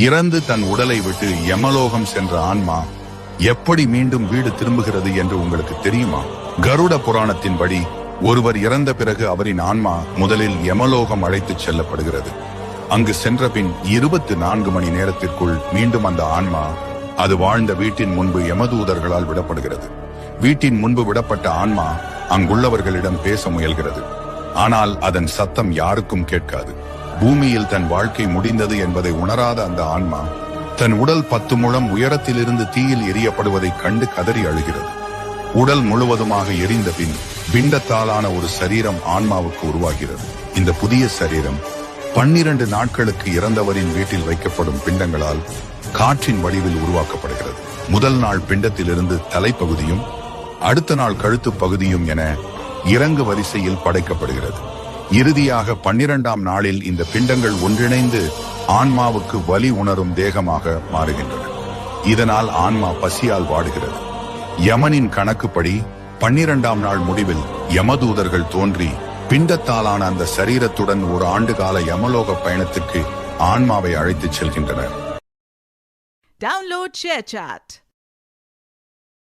இறந்து தன் உடலை விட்டு யமலோகம் சென்ற ஆன்மா எப்படி மீண்டும் வீடு திரும்புகிறது என்று உங்களுக்கு தெரியுமா? கருட புராணத்தின்படி ஒருவர் இறந்த பிறகு அவரின் ஆன்மா முதலில் யமலோகம் அழைத்துச் செல்லப்படுகிறது. அங்கு சென்ற பின் 24 மணி நேரத்திற்குள் மீண்டும் அந்த ஆன்மா அது வாழ்ந்த வீட்டின் முன்பு யமதூதர்களால் விடப்படுகிறது. வீட்டின் முன்பு விடப்பட்ட ஆன்மா அங்குள்ளவர்களிடம் பேச முயல்கிறது. ஆனால் அதன் சத்தம் யாருக்கும் கேட்காது. பூமியில் தன் வாழ்க்கை முடிந்தது என்பதை உணராத அந்த ஆன்மா தன் உடல் 10 முழம் உயரத்திலிருந்து தீயில் எரியப்படுவதை கண்டு கதறி அழுகிறது. உடல் முழுவதுமாக எரிந்த பின் பிண்டத்தாலான ஒரு சரீரம் ஆன்மாவுக்கு உருவாகிறது. இந்த புதிய சரீரம் 12 நாட்களுக்கு இறந்தவரின் வீட்டில் வைக்கப்படும் பிண்டங்களால் காற்றின் வடிவில் உருவாக்கப்படுகிறது. முதல் நாள் பிண்டத்திலிருந்து தலைப்பகுதியும் அடுத்த நாள் கழுத்து பகுதியும் என இறங்கு வரிசையில் படைக்கப்படுகிறது. இறுதியாக 12ஆம் நாளில் இந்த பிண்டங்கள் ஒன்றிணைந்து ஆன்மாவுக்கு வலி உணரும் தேகமாக மாறுகின்றன. இதனால் ஆன்மா பசியால் வாடுகிறது. யமனின் கணக்குப்படி 12ஆம் நாள் முடிவில் யமதூதர்கள் தோன்றி பிண்டத்தாலான அந்த சரீரத்துடன் ஒரு ஆண்டுகால யமலோக பயணத்திற்கு ஆன்மாவை அழைத்துச் செல்கின்றனர். Download ShareChat.